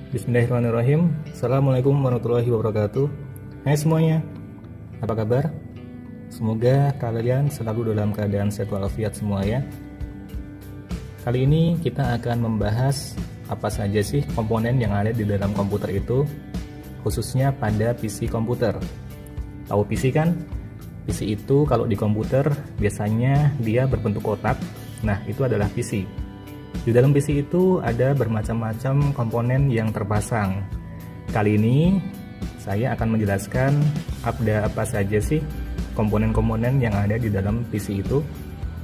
Bismillahirrahmanirrahim. Assalamualaikum warahmatullahi wabarakatuh. Hai semuanya, apa kabar? Semoga kalian selalu dalam keadaan sehat walafiat semua ya. Kali ini kita akan membahas apa saja sih komponen yang ada di dalam komputer itu, khususnya pada PC komputer. Tahu PC kan? PC itu kalau di komputer biasanya dia berbentuk kotak. Nah, itu adalah PC. Di dalam PC itu ada bermacam-macam komponen yang terpasang. Kali ini saya akan menjelaskan ada apa saja sih komponen-komponen yang ada di dalam PC itu.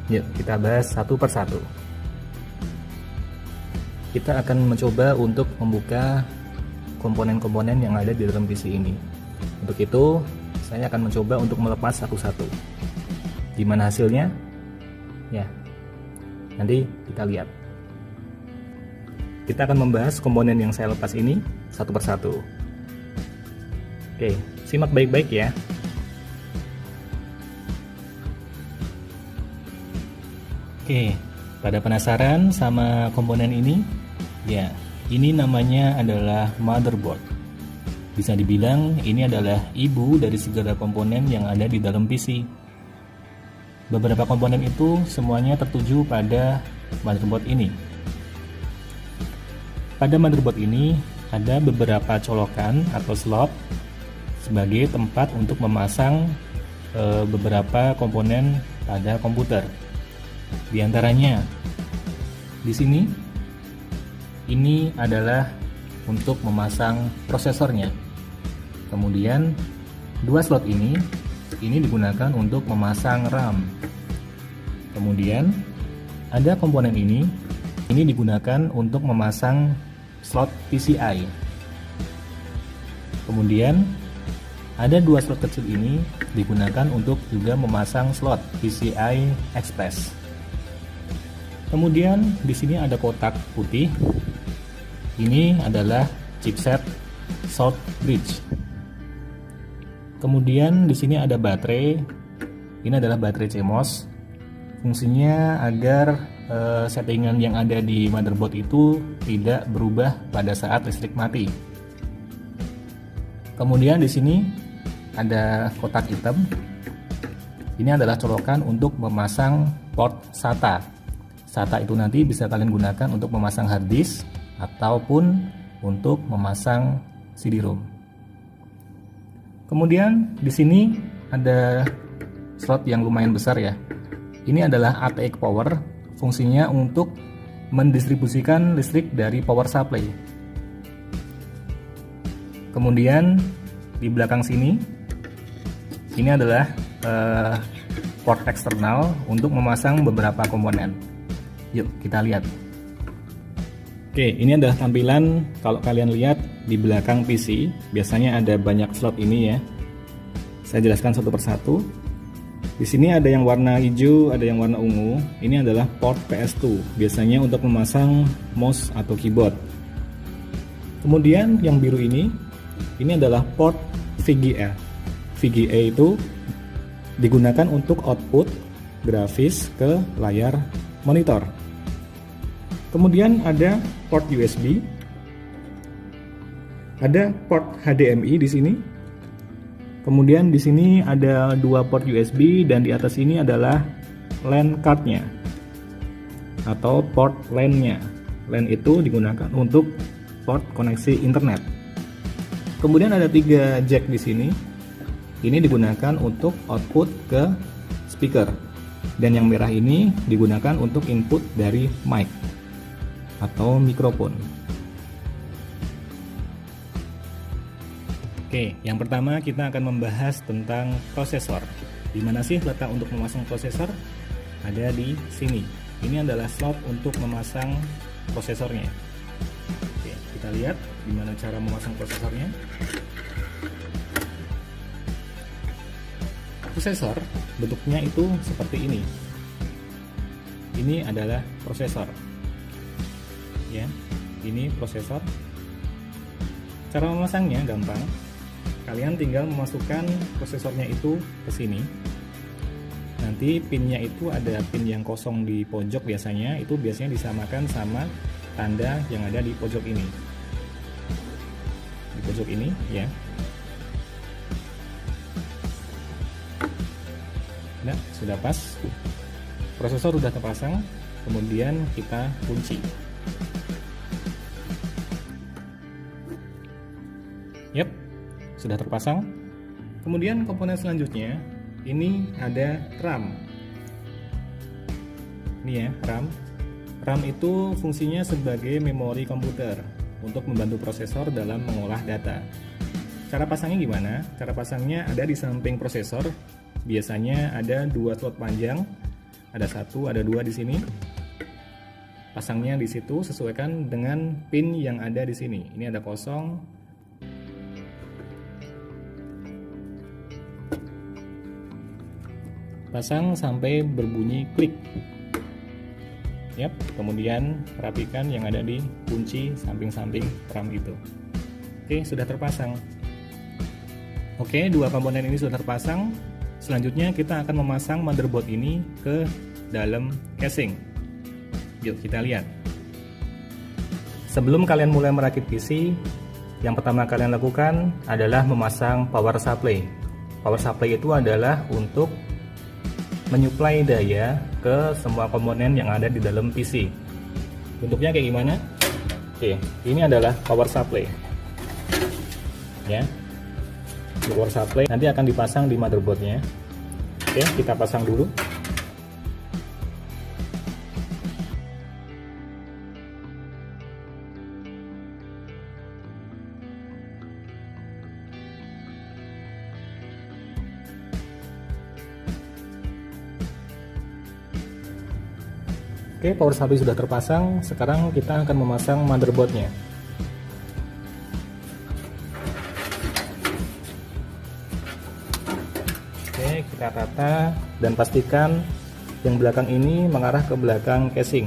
Yuk kita bahas satu persatu. Kita akan mencoba untuk membuka komponen-komponen yang ada di dalam PC ini. Untuk itu saya akan mencoba untuk melepas satu-satu. Gimana hasilnya? Ya, nanti kita lihat. Kita akan membahas komponen yang saya lepas ini satu persatu. Oke, simak baik-baik ya. Oke, pada penasaran sama komponen ini? Ya, ini namanya adalah motherboard. Bisa dibilang ini adalah ibu dari segala komponen yang ada di dalam PC. Beberapa komponen itu semuanya tertuju pada motherboard ini. Pada motherboard ini ada beberapa colokan atau slot sebagai tempat untuk memasang beberapa komponen pada komputer. Di antaranya di sini ini adalah untuk memasang prosesornya. Kemudian dua slot ini digunakan untuk memasang RAM. Kemudian ada komponen ini digunakan untuk memasang slot PCI. Kemudian ada dua slot kecil ini digunakan untuk juga memasang slot PCI Express. Kemudian di sini ada kotak putih. Ini adalah chipset short bridge. Kemudian di sini ada baterai. Ini adalah baterai CMOS. Fungsinya agar settingan yang ada di motherboard itu tidak berubah pada saat listrik mati. Kemudian di sini ada kotak hitam. Ini adalah colokan untuk memasang port SATA. SATA itu nanti bisa kalian gunakan untuk memasang hard disk ataupun untuk memasang CD-ROM. Kemudian di sini ada slot yang lumayan besar ya. Ini adalah ATX power. Fungsinya untuk mendistribusikan listrik dari power supply. Kemudian di belakang sini ini adalah port eksternal untuk memasang beberapa komponen. Yuk kita lihat. Oke, ini adalah tampilan kalau kalian lihat di belakang PC. Biasanya ada banyak slot ini ya. Saya jelaskan satu persatu. Di sini ada yang warna hijau, ada yang warna ungu. Ini adalah port PS2, biasanya untuk memasang mouse atau keyboard. Kemudian yang biru ini adalah port VGA. VGA itu digunakan untuk output grafis ke layar monitor. Kemudian ada port USB, ada port HDMI di sini. Kemudian di sini ada dua port USB dan di atas ini adalah LAN cardnya atau port LAN-nya. LAN itu digunakan untuk port koneksi internet. Kemudian ada tiga jack di sini. Ini digunakan untuk output ke speaker. Dan yang merah ini digunakan untuk input dari mic atau mikrofon. Oke, yang pertama kita akan membahas tentang prosesor. Di mana sih letak untuk memasang prosesor? Ada di sini. Ini adalah slot untuk memasang prosesornya. Oke, kita lihat gimana cara memasang prosesornya. Prosesor bentuknya itu seperti ini. Ini adalah prosesor. Ya, ini prosesor. Cara memasangnya gampang. Kalian tinggal memasukkan prosesornya itu ke sini. Nanti pinnya itu ada pin yang kosong di pojok biasanya, itu biasanya disamakan sama tanda yang ada di pojok ini. tusuk ini ya. Nah, sudah pas. Prosesor sudah terpasang, kemudian kita kunci. Yap, sudah terpasang. Kemudian komponen selanjutnya, ini ada RAM. Ini ya, RAM. RAM itu fungsinya sebagai memori komputer untuk membantu prosesor dalam mengolah data. Cara pasangnya gimana? Cara pasangnya ada di samping prosesor. Biasanya ada 2 slot panjang. Ada 1, ada 2 di sini. Pasangnya di situ sesuaikan dengan pin yang ada di sini. Ini ada 0. Pasang sampai berbunyi klik. Yap, kemudian rapikan yang ada di kunci samping-samping RAM itu. Oke, sudah terpasang. Oke, 2 komponen ini sudah terpasang. Selanjutnya kita akan memasang motherboard ini ke dalam casing. Yuk kita lihat. Sebelum kalian mulai merakit PC, yang pertama kalian lakukan adalah memasang power supply. Power supply itu adalah untuk menyuplai daya ke semua komponen yang ada di dalam PC. Bentuknya kayak gimana? Oke, ini adalah power supply. Ya. Power supply nanti akan dipasang di motherboardnya. Oke, kita pasang dulu. Oke, power supply sudah terpasang. Sekarang kita akan memasang motherboardnya. Oke, kita tata dan pastikan yang belakang ini mengarah ke belakang casing.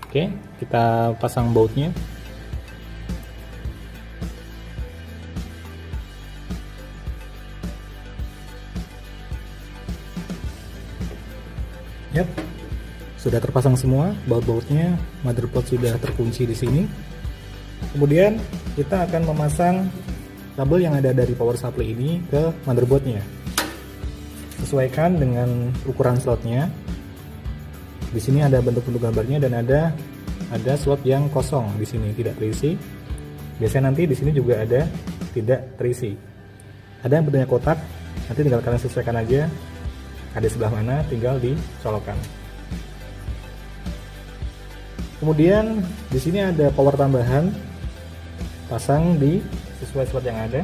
Oke, kita pasang bautnya. Yap, sudah terpasang semua baut-bautnya, motherboard sudah terkunci di sini. Kemudian kita akan memasang kabel yang ada dari power supply ini ke motherboardnya. Sesuaikan dengan ukuran slotnya. Di sini ada bentuk-bentuk gambarnya dan ada slot yang kosong di sini tidak terisi. Biasanya nanti di sini juga ada tidak terisi. Ada yang bentuknya kotak, nanti tinggal kalian sesuaikan aja. Ada sebelah mana, tinggal dicolokkan. Kemudian di sini ada power tambahan, pasang di sesuai slot yang ada.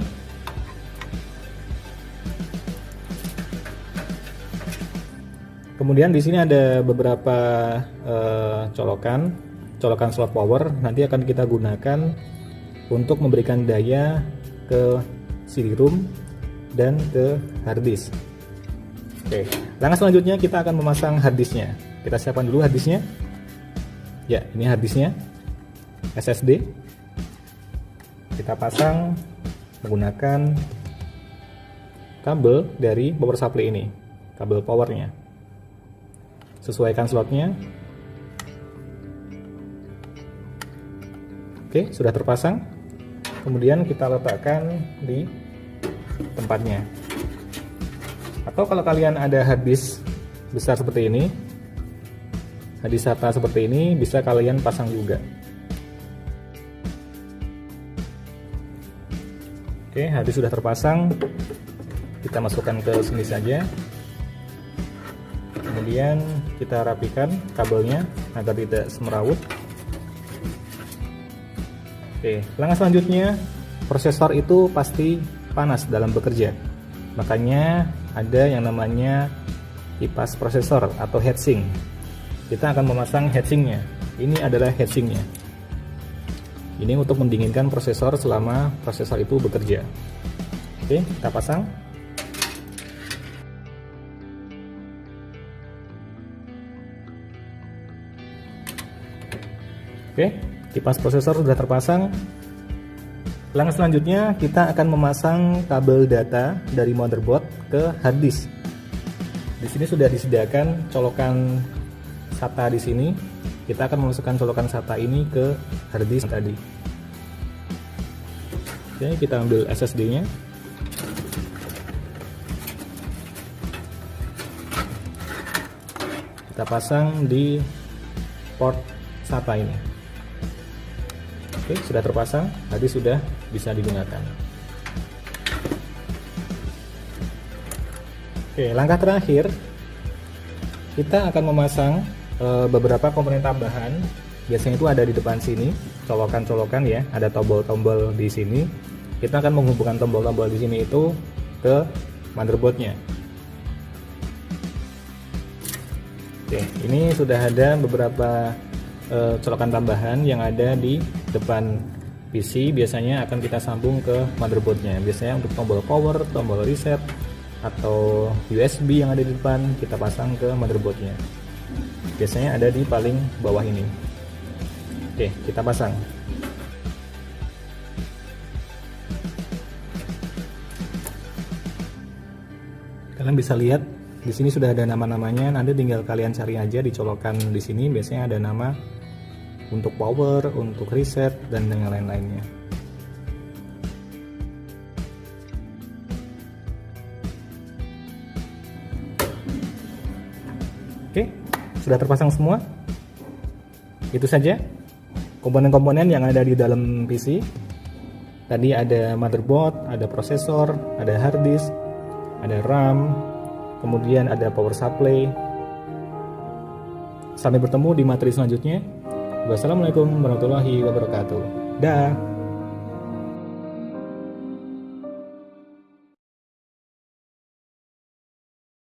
Kemudian di sini ada beberapa colokan slot power. Nanti akan kita gunakan untuk memberikan daya ke CD-ROM dan ke harddisk. Oke, langkah selanjutnya kita akan memasang harddisknya. Kita siapkan dulu harddisknya. Ya, ini harddisknya SSD. Kita pasang menggunakan kabel dari power supply ini, kabel powernya. Sesuaikan slotnya. Oke, sudah terpasang. Kemudian kita letakkan di tempatnya. Atau kalau kalian ada harddisk besar seperti ini, harddisk SATA seperti ini, bisa kalian pasang juga. Oke, harddisk sudah terpasang. Kita masukkan ke sini saja. Kemudian kita rapikan kabelnya agar tidak semeraut. Oke, langkah selanjutnya, prosesor itu pasti panas dalam bekerja. Makanya ada yang namanya kipas prosesor atau heatsink. Kita akan memasang heatsinknya. Ini adalah heatsinknya. Ini untuk mendinginkan prosesor selama prosesor itu bekerja. Oke, kita pasang. Oke, kipas prosesor sudah terpasang. Langkah selanjutnya kita akan memasang kabel data dari motherboard ke harddisk. Di sini sudah disediakan colokan SATA di sini. kita akan memasukkan colokan SATA ini ke hard disk tadi. Oke, kita ambil SSD-nya. Kita pasang di port SATA ini. Oke, sudah terpasang, tadi sudah bisa digunakan. Oke, langkah terakhir kita akan memasang beberapa komponen tambahan. Biasanya itu ada di depan sini, colokan-colokan ya, ada tombol-tombol di sini. Kita akan menghubungkan tombol-tombol di sini itu ke motherboardnya. Oke, ini sudah ada beberapa colokan tambahan yang ada di depan PC. Biasanya akan kita sambung ke motherboardnya. Biasanya untuk tombol power, tombol reset, atau USB yang ada di depan kita pasang ke motherboardnya. Biasanya ada di paling bawah ini. Oke, kita pasang. Kalian bisa lihat di sini sudah ada nama-namanya. Nanti tinggal kalian cari aja di colokan di sini. Biasanya ada nama untuk power, untuk reset, dan yang lain-lainnya. Oke, sudah terpasang semua. Itu saja komponen-komponen yang ada di dalam PC. Tadi ada motherboard, ada prosesor, ada hard disk, ada RAM, kemudian ada power supply. Sampai bertemu di materi selanjutnya. Wassalamualaikum warahmatullahi wabarakatuh. Dah.